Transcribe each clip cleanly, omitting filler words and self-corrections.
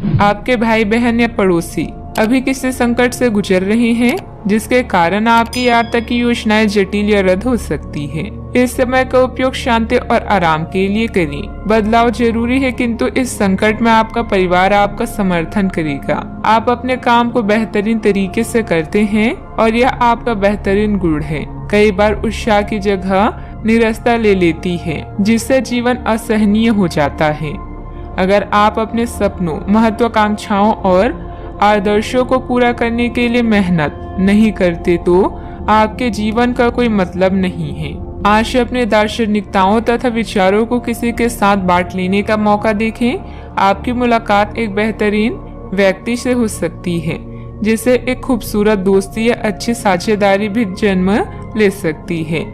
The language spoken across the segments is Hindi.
आपके भाई बहन या पड़ोसी अभी किसी संकट से गुजर रहे हैं, जिसके कारण आपकी यात्रा की योजनाएं जटिल या रद्द हो सकती है। इस समय का उपयोग शांति और आराम के लिए करें। बदलाव जरूरी है, किंतु इस संकट में आपका परिवार आपका समर्थन करेगा। आप अपने काम को बेहतरीन तरीके से करते हैं और यह आपका बेहतरीन गुण है। कई बार उत्साह की जगह निराशा ले लेती है, जिससे जीवन असहनीय हो जाता है। अगर आप अपने सपनों, महत्वाकांक्षाओं और आदर्शों को पूरा करने के लिए मेहनत नहीं करते तो आपके जीवन का कोई मतलब नहीं है। आज अपने दार्शनिकताओं तथा विचारों को किसी के साथ बांट लेने का मौका देखें। आपकी मुलाकात एक बेहतरीन व्यक्ति से हो सकती है, जिसे एक खूबसूरत दोस्ती या अच्छी साझेदारी भी जन्म ले सकती है।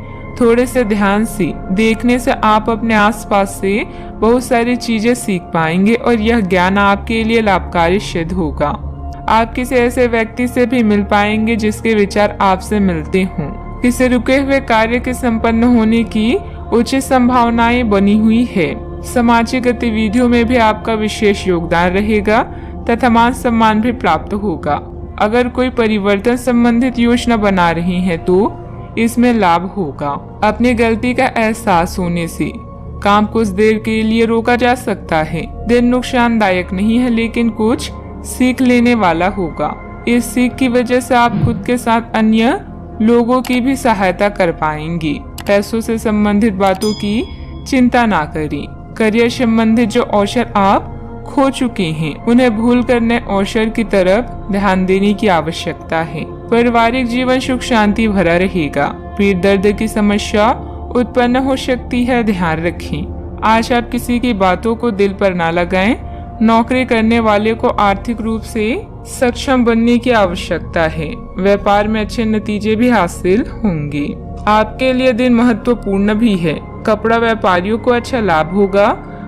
थोड़े से ध्यान से देखने से आप अपने आसपास से बहुत सारी चीजें सीख पाएंगे और यह ज्ञान आपके लिए लाभकारी सिद्ध होगा। आप किसी ऐसे व्यक्ति से भी मिल पाएंगे जिसके विचार आपसे मिलते हों। किसी रुके हुए कार्य के संपन्न होने की उचित संभावनाएं बनी हुई है। सामाजिक गतिविधियों में भी आपका विशेष योगदान रहेगा तथा मान सम्मान भी प्राप्त होगा। अगर कोई परिवर्तन संबंधित योजना बना रही है तो इसमें लाभ होगा। अपनी गलती का एहसास होने से काम कुछ देर के लिए रोका जा सकता है। दिन नुकसानदायक नहीं है, लेकिन कुछ सीख लेने वाला होगा। इस सीख की वजह से आप खुद के साथ अन्य लोगों की भी सहायता कर पाएंगे। पैसों से संबंधित बातों की चिंता ना करें। करियर संबंधित जो अवसर आप खो चुके हैं, उन्हें भूल कर नए अवसर की तरफ ध्यान देने की आवश्यकता है। पारिवारिक जीवन सुख शांति भरा रहेगा। पीठ दर्द की समस्या उत्पन्न हो सकती है, ध्यान रखें। आज आप किसी की बातों को दिल पर ना लगाएं। नौकरी करने वाले को आर्थिक रूप से सक्षम बनने की आवश्यकता है। व्यापार में अच्छे नतीजे भी हासिल होंगे। आपके लिए दिन महत्वपूर्ण भी है। कपड़ा व्यापारियों को अच्छा लाभ होगा।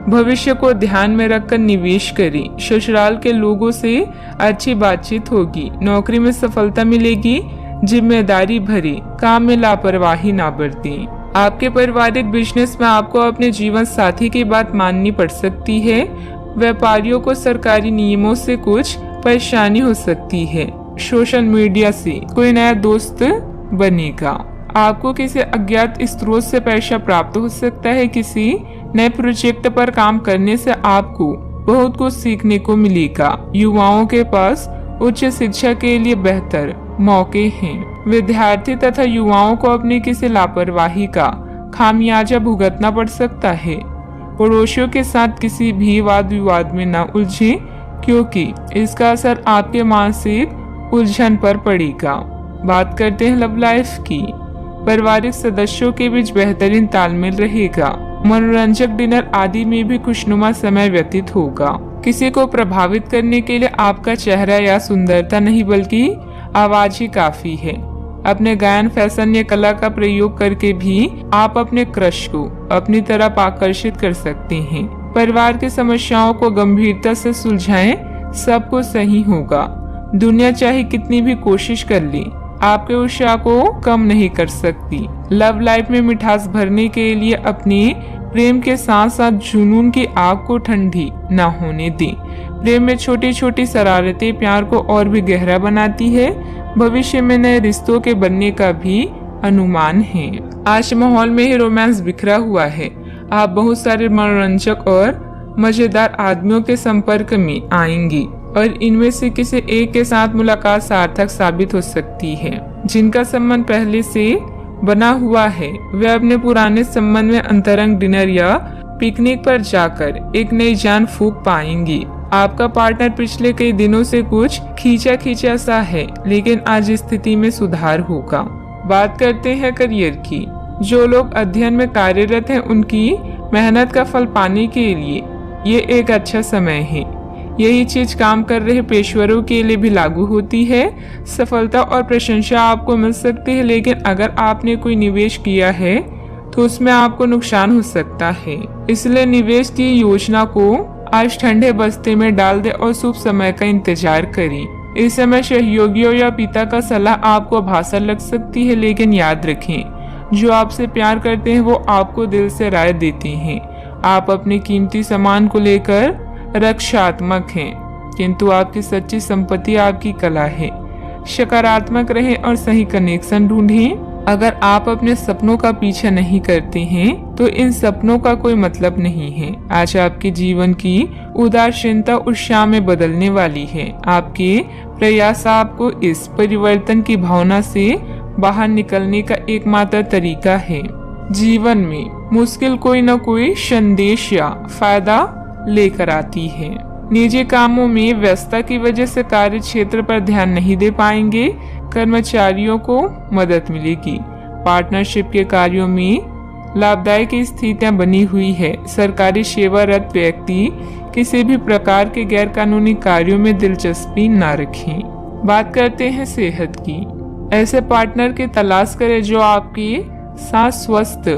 भविष्य को ध्यान में रखकर निवेश करें। ससुराल के लोगों से अच्छी बातचीत होगी। नौकरी में सफलता मिलेगी। जिम्मेदारी भरे काम में लापरवाही ना बरतें। आपके पारिवारिक बिजनेस में आपको अपने जीवन साथी की बात माननी पड़ सकती है। व्यापारियों को सरकारी नियमों से कुछ परेशानी हो सकती है। सोशल मीडिया से कोई नया दोस्त बनेगा। आपको किसी अज्ञात स्रोत से पैसा प्राप्त हो सकता है। किसी नए प्रोजेक्ट पर काम करने से आपको बहुत कुछ सीखने को मिलेगा। युवाओं के पास उच्च शिक्षा के लिए बेहतर मौके हैं। विद्यार्थी तथा युवाओं को अपनी किसी लापरवाही का खामियाजा भुगतना पड़ सकता है। पड़ोसियों के साथ किसी भी वाद विवाद में न उलझे, क्योंकि इसका असर आपके मानसिक उलझन पर पड़ेगा। बात करते हैं लव लाइफ की। पारिवारिक सदस्यों के बीच बेहतरीन तालमेल रहेगा। मनोरंजक डिनर आदि में भी खुशनुमा समय व्यतीत होगा। किसी को प्रभावित करने के लिए आपका चेहरा या सुंदरता नहीं, बल्कि आवाज ही काफी है। अपने गायन, फैशन या कला का प्रयोग करके भी आप अपने क्रश को अपनी तरफ आकर्षित कर सकते हैं। परिवार की समस्याओं को गंभीरता से सुलझाएं, सब कुछ सही होगा। दुनिया चाहे कितनी भी कोशिश कर ले, आपके उत्साह को कम नहीं कर सकती। लव लाइफ में मिठास भरने के लिए अपने प्रेम के साथ साथ जुनून की आग को ठंडी न होने दें। प्रेम में छोटी छोटी शरारतें प्यार को और भी गहरा बनाती है। भविष्य में नए रिश्तों के बनने का भी अनुमान है। आज माहौल में ही रोमांस बिखरा हुआ है। आप बहुत सारे मनोरंजक और मजेदार आदमियों के संपर्क में आएंगी और इनमें से किसी एक के साथ मुलाकात सार्थक साबित हो सकती है। जिनका संबंध पहले से बना हुआ है, वे अपने पुराने संबंध में अंतरंग डिनर या पिकनिक पर जाकर एक नई जान फूंक पाएंगी। आपका पार्टनर पिछले कई दिनों से कुछ खींचा सा है, लेकिन आज स्थिति में सुधार होगा। बात करते हैं करियर की। जो लोग अध्ययन में कार्यरत हैं, उनकी मेहनत का फल पाने के लिए ये एक अच्छा समय है। यही चीज काम कर रहे पेशेवरों के लिए भी लागू होती है। सफलता और प्रशंसा आपको मिल सकती है, लेकिन अगर आपने कोई निवेश किया है तो उसमें आपको नुकसान हो सकता है। इसलिए निवेश की योजना को आज ठंडे बस्ते में डाल दे और शुभ समय का इंतजार करें। इस समय सहयोगियों या पिता का सलाह आपको भाषा लग सकती है, लेकिन याद रखें, जो आपसे प्यार करते हैं वो आपको दिल से राय देते हैं। आप अपने कीमती सामान को लेकर रक्षात्मक हैं। किंतु आपकी सच्ची संपत्ति आपकी कला है। सकारात्मक रहें और सही कनेक्शन ढूंढें। अगर आप अपने सपनों का पीछा नहीं करते हैं तो इन सपनों का कोई मतलब नहीं है। आज आपके जीवन की उदासीनता उत्साह में बदलने वाली है। आपके प्रयास आपको इस परिवर्तन की भावना से बाहर निकलने का एकमात्र तरीका है। जीवन में मुश्किल कोई न कोई संदेश या फायदा लेकर आती है। निजी कामों में व्यस्तता की वजह से कार्य क्षेत्र पर ध्यान नहीं दे पाएंगे। कर्मचारियों को मदद मिलेगी। पार्टनरशिप के कार्यों में लाभदायक स्थितियां बनी हुई है। सरकारी सेवारत व्यक्ति किसी भी प्रकार के गैर कानूनी कार्यों में दिलचस्पी न रखें। बात करते हैं सेहत की। ऐसे पार्टनर की तलाश करें जो आपकी साथ स्वस्थ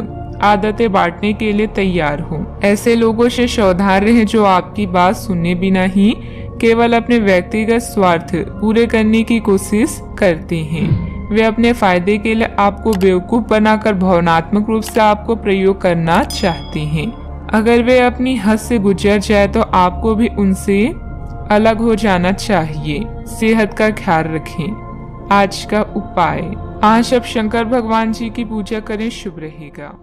आदतें बांटने के लिए तैयार हो। ऐसे लोगों से सावधान रहें जो आपकी बात सुने बिना ही केवल अपने व्यक्तिगत स्वार्थ पूरे करने की कोशिश करते हैं। वे अपने फायदे के लिए आपको बेवकूफ बनाकर भावनात्मक रूप से आपको प्रयोग करना चाहते हैं। अगर वे अपनी हद से गुजर जाए तो आपको भी उनसे अलग हो जाना चाहिए। सेहत का ख्याल रखें। आज का उपाय, आज आप शंकर भगवान जी की पूजा करें, शुभ रहेगा।